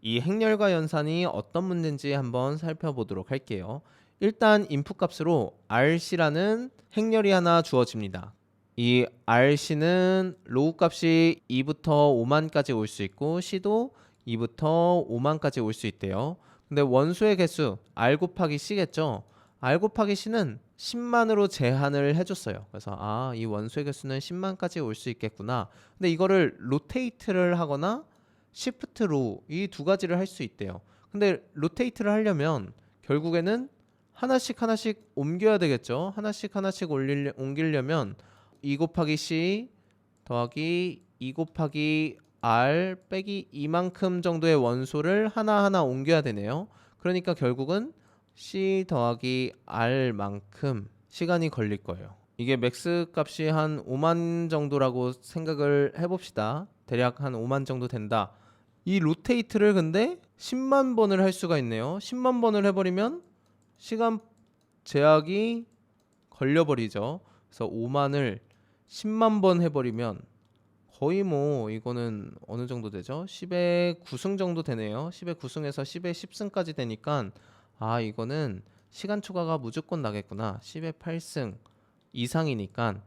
이 행렬과 연산이 어떤 문제인지 한번 살펴보도록 할게요. 일단 인풋 값으로 RC라는 행렬이 하나 주어집니다. 이 RC는 로우 값이 2부터 5만까지 올 수 있고 C도 2부터 5만까지 올 수 있대요. 근데 원소의 개수 R 곱하기 C겠죠. R 곱하기 C는 10만으로 제한을 해줬어요. 그래서 이 원소의 개수는 10만까지 올 수 있겠구나. 근데 이거를 로테이트를 하거나 시프트 로우 이 두 가지를 할 수 있대요. 근데 로테이트를 하려면 결국에는 하나씩 옮겨야 되겠죠. 하나씩 옮기려면 2 곱하기 C 더하기 2 곱하기 R 빼기 이만큼 정도의 원소를 하나하나 옮겨야 되네요. 그러니까 결국은 C 더하기 R만큼 시간이 걸릴 거예요. 이게 맥스 값이 한 5만 정도라고 생각을 해봅시다. 대략 한 5만 정도 된다. 이 로테이트를 근데 10만 번을 할 수가 있네요. 10만 번을 해버리면 시간 제약이 걸려버리죠. 그래서 5만을 10만 번 해버리면 거의 뭐 이거는 어느 정도 되죠? 10의 9승 정도 되네요. 10의 9승에서 10의 10승까지 되니까 이거는 시간 초과가 무조건 나겠구나. 10의 8승 이상이니까.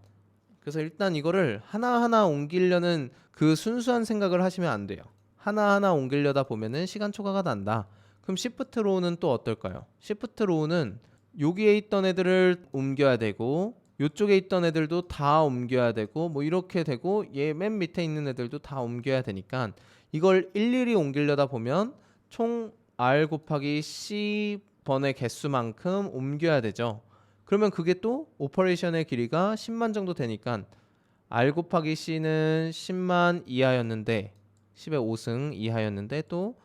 그래서 일단 이거를 하나하나 옮기려는 그 순수한 생각을 하시면 안 돼요. 하나하나 옮기려다 보면은 시간 초과가 난다. 그럼 시프트 로우는 또 어떨까요? 시프트 로우는 여기에 있던 애들을 옮겨야 되고 이쪽에 있던 애들도 다 옮겨야 되고 뭐 이렇게 되고 얘 맨 밑에 있는 애들도 다 옮겨야 되니까 이걸 일일이 옮기려다 보면 총 R 곱하기 C 번의 개수만큼 옮겨야 되죠. 그러면 그게 또 오퍼레이션의 길이가 10만 정도 되니까 R 곱하기 C는 10만 이하였는데 10의 5승 이하였는데 또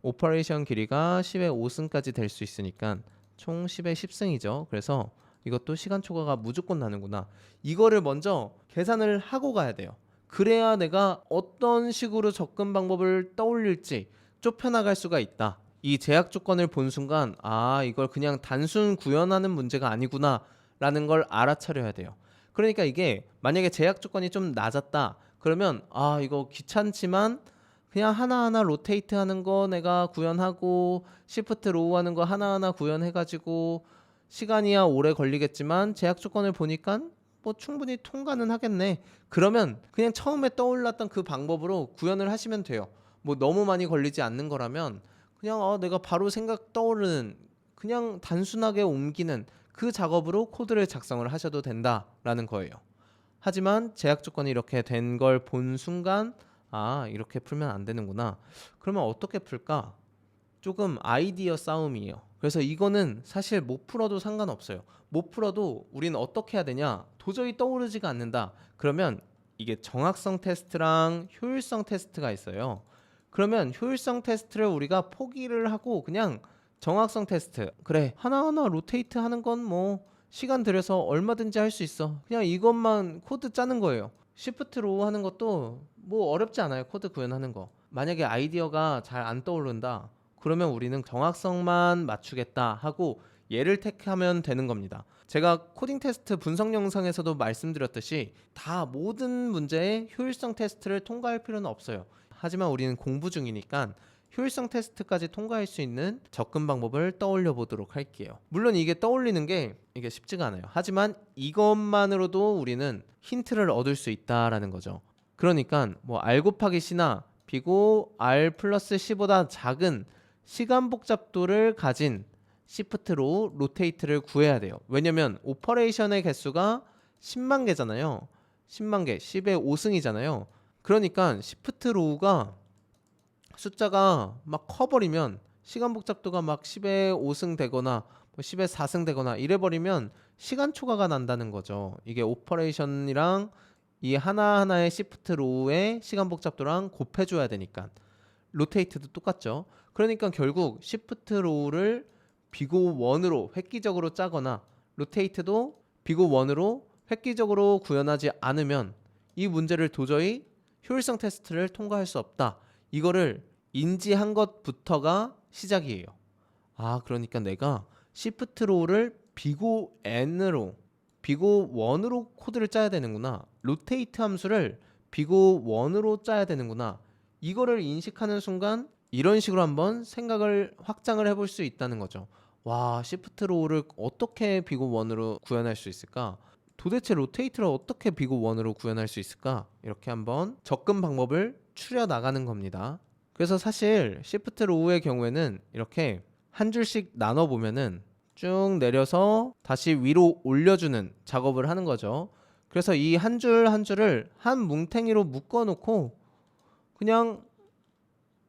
오퍼레이션 길이가 10의 5승까지 될 수 있으니까 총 10의 10승이죠. 그래서 이것도 시간 초과가 무조건 나는구나. 이거를 먼저 계산을 하고 가야 돼요. 그래야 내가 어떤 식으로 접근 방법을 떠올릴지 좁혀나갈 수가 있다. 이 제약 조건을 본 순간 이걸 그냥 단순 구현하는 문제가 아니구나 라는 걸 알아차려야 돼요. 그러니까 이게 만약에 제약 조건이 좀 낮았다 그러면 이거 귀찮지만 그냥 하나하나 로테이트 하는 거 내가 구현하고 시프트 로우 하는 거 하나하나 구현해가지고 시간이야 오래 걸리겠지만 제약 조건을 보니까 뭐 충분히 통과는 하겠네. 그러면 그냥 처음에 떠올랐던 그 방법으로 구현을 하시면 돼요. 뭐 너무 많이 걸리지 않는 거라면 그냥 내가 바로 생각 떠오르는 그냥 단순하게 옮기는 그 작업으로 코드를 작성을 하셔도 된다라는 거예요. 하지만 제약 조건이 이렇게 된 걸 본 순간 이렇게 풀면 안 되는구나. 그러면 어떻게 풀까? 조금 아이디어 싸움이에요. 그래서 이거는 사실 못 풀어도 상관없어요. 못 풀어도 우리는 어떻게 해야 되냐? 도저히 떠오르지가 않는다. 그러면 이게 정확성 테스트랑 효율성 테스트가 있어요. 그러면 효율성 테스트를 우리가 포기를 하고 그냥 정확성 테스트. 그래, 하나하나 로테이트 하는 건 뭐 시간 들여서 얼마든지 할 수 있어. 그냥 이것만 코드 짜는 거예요. 시프트 로우 하는 것도 뭐 어렵지 않아요. 코드 구현하는 거. 만약에 아이디어가 잘 안 떠오른다. 그러면 우리는 정확성만 맞추겠다 하고 얘를 택하면 되는 겁니다. 제가 코딩 테스트 분석 영상에서도 말씀드렸듯이 다 모든 문제의 효율성 테스트를 통과할 필요는 없어요. 하지만 우리는 공부 중이니까 효율성 테스트까지 통과할 수 있는 접근 방법을 떠올려 보도록 할게요. 물론 이게 떠올리는 게 이게 쉽지가 않아요. 하지만 이것만으로도 우리는 힌트를 얻을 수 있다라는 거죠. 그러니까 뭐 R 곱하기 C나 B고 R 플러스 C보다 작은 시간 복잡도를 가진 Shift 로우 로테이트를 구해야 돼요. 왜냐면 오퍼레이션의 개수가 10만 개잖아요. 10만 개, 10의 5승이잖아요. 그러니까 Shift 로우가 숫자가 막 커버리면 시간 복잡도가 막 10의 5승 되거나 뭐 10의 4승 되거나 이래버리면 시간 초과가 난다는 거죠. 이게 오퍼레이션이랑 이 하나하나의 시프트 로우의 시간 복잡도랑 곱해줘야 되니까. 로테이트도 똑같죠. 그러니까 결국 시프트 로우를 비고 1으로 획기적으로 짜거나 로테이트도 비고 1으로 획기적으로 구현하지 않으면 이 문제를 도저히 효율성 테스트를 통과할 수 없다. 이거를 인지한 것부터가 시작이에요. 아, 그러니까 내가 시프트 로우를 비고 n으로 비고 1으로 코드를 짜야 되는구나. 로테이트 함수를 비고 1으로 짜야 되는구나. 이거를 인식하는 순간 이런 식으로 한번 생각을 확장을 해볼 수 있다는 거죠. 와, 시프트 로우를 어떻게 비고 1으로 구현할 수 있을까? 도대체 로테이트를 어떻게 비고 1으로 구현할 수 있을까? 이렇게 한번 접근 방법을 추려 나가는 겁니다. 그래서 사실 시프트 로우의 경우에는 이렇게 한 줄씩 나눠 보면은 쭉 내려서 다시 위로 올려주는 작업을 하는 거죠. 그래서 이 한 줄 한 줄을 한 뭉탱이로 묶어 놓고 그냥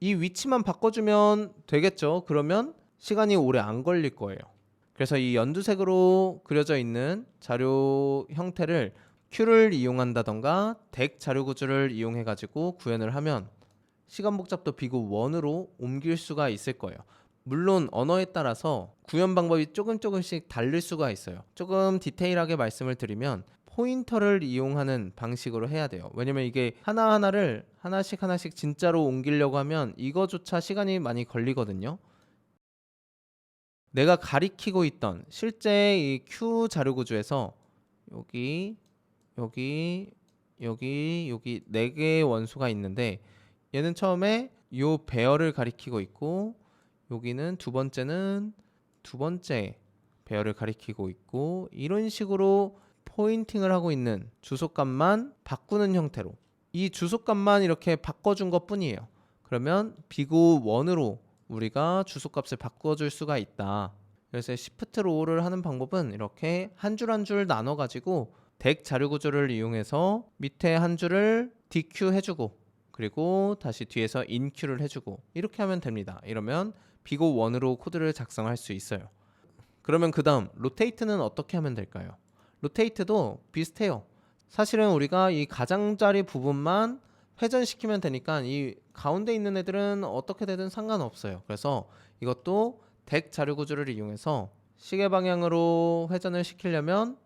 이 위치만 바꿔주면 되겠죠. 그러면 시간이 오래 안 걸릴 거예요. 그래서 이 연두색으로 그려져 있는 자료 형태를 큐를 이용한다던가 덱 자료 구조를 이용해 가지고 구현을 하면 시간 복잡도 비고 1으로 옮길 수가 있을 거예요. 물론 언어에 따라서 구현 방법이 조금씩 다를 수가 있어요. 조금 디테일하게 말씀을 드리면 포인터를 이용하는 방식으로 해야 돼요. 왜냐면 이게 하나하나를 하나씩 진짜로 옮기려고 하면 이거조차 시간이 많이 걸리거든요. 내가 가리키고 있던 실제 이 Q 자료 구조에서 여기 여기 4개의 원소가 있는데 얘는 처음에 요 배열을 가리키고 있고 여기는 두 번째 배열을 가리키고 있고 이런 식으로 포인팅을 하고 있는 주소값만 바꾸는 형태로 이 주소값만 이렇게 바꿔준 것 뿐이에요. 그러면 비고 1으로 우리가 주소값을 바꿔줄 수가 있다. 그래서 Shift 로우를 하는 방법은 이렇게 한 줄 한 줄 나눠 가지고 덱 자료 구조를 이용해서 밑에 한 줄을 DQ 해주고 그리고 다시 뒤에서 INQ를 해주고 이렇게 하면 됩니다. 이러면 비고 1으로 코드를 작성할 수 있어요. 그러면 그 다음 로테이트는 어떻게 하면 될까요? 로테이트도 비슷해요. 사실은 우리가 이 가장자리 부분만 회전시키면 되니까 이 가운데 있는 애들은 어떻게 되든 상관없어요. 그래서 이것도 덱 자료 구조를 이용해서 시계 방향으로 회전을 시키려면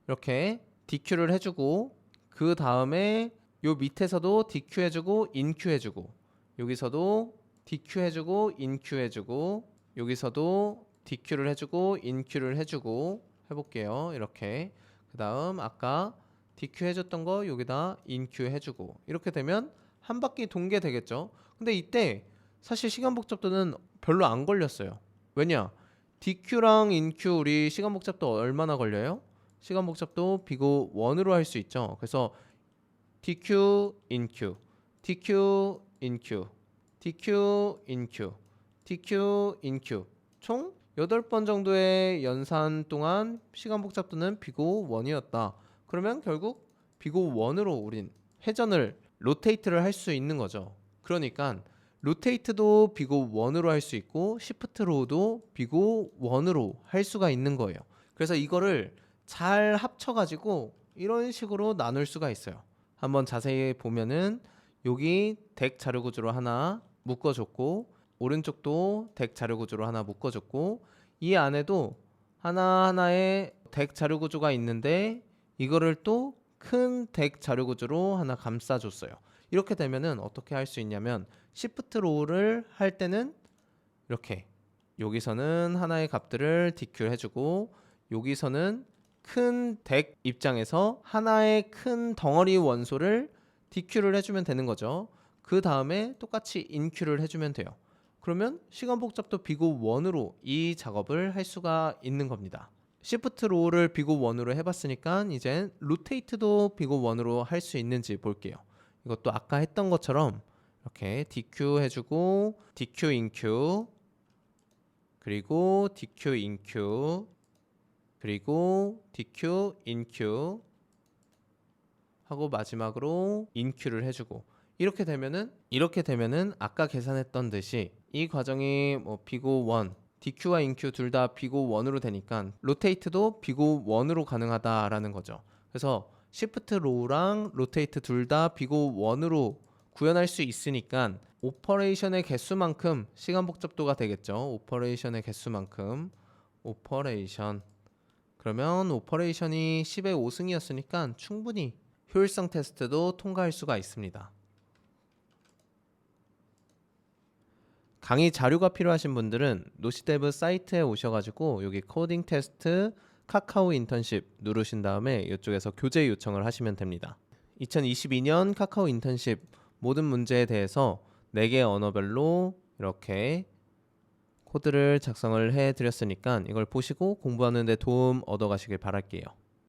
이렇게 DQ를 해주고 그 다음에 요 밑에서도 DQ 해주고 INQ 해주고 여기서도 DQ 해주고 INQ 해주고 여기서도 DQ를 해주고 INQ를 해주고 해볼게요. 이렇게 그 다음 아까 DQ 해줬던 거 여기다 INQ 해주고 이렇게 되면 한 바퀴 돈게 되겠죠. 근데 이때 사실 시간 복잡도는 별로 안 걸렸어요. 왜냐? DQ랑 INQ 우리 시간 복잡도 얼마나 걸려요? 시간 복잡도 비고 1으로 할 수 있죠. 그래서 DQ, INQ, DQ, INQ, DQ, INQ, DQ, INQ 총 8번 정도의 연산 동안 시간 복잡도는 비고 1이었다. 그러면 결국 비고 1으로 우린 회전을 로테이트를 할 수 있는 거죠. 그러니까 로테이트도 비고 1으로 할 수 있고 시프트 로우도 비고 1으로 할 수가 있는 거예요. 그래서 이거를 잘 합쳐가지고 이런 식으로 나눌 수가 있어요. 한번 자세히 보면은 여기 덱 자료 구조로 하나 묶어줬고 오른쪽도 덱 자료 구조로 하나 묶어줬고 이 안에도 하나하나의 덱 자료 구조가 있는데 이거를 또 큰 덱 자료 구조로 하나 감싸줬어요. 이렇게 되면은 어떻게 할 수 있냐면 시프트 로우를 할 때는 이렇게 여기서는 하나의 값들을 DQ 해주고 여기서는 큰 덱 입장에서 하나의 큰 덩어리 원소를 DQ를 해주면 되는 거죠. 그 다음에 똑같이 INQ를 해주면 돼요. 그러면 시간 복잡도 비고 1으로 이 작업을 할 수가 있는 겁니다. 시프트 로우를 비고 1으로 해봤으니까 이제 로테이트도 비고 1으로 할 수 있는지 볼게요. 이것도 아까 했던 것처럼 이렇게 DQ 해주고 DQ, INQ 그리고 DQ, InQ, 그리고 DQ, InQ 하고 마지막으로 InQ를 해주고 이렇게 되면은 아까 계산했던 듯이 이 과정이 뭐 비고 1, DQ와 InQ 둘 다 비고 1으로 되니까 로테이트도 비고 1으로 가능하다라는 거죠. 그래서 Shift Row랑 로테이트 둘 다 비고 1으로 구현할 수 있으니까 오퍼레이션의 개수만큼 시간 복잡도가 되겠죠. 오퍼레이션의 개수만큼 오퍼레이션 그러면 오퍼레이션이 10의 5승이었으니까 충분히 효율성 테스트도 통과할 수가 있습니다. 강의 자료가 필요하신 분들은 노시데브 사이트에 오셔가지고 여기 코딩 테스트 카카오 인턴십 누르신 다음에 이쪽에서 교재 요청을 하시면 됩니다. 2022년 카카오 인턴십 모든 문제에 대해서 4개 언어별로 이렇게 코드를 작성을 해드렸으니까 이걸 보시고 공부하는 데 도움 얻어 가시길 바랄게요.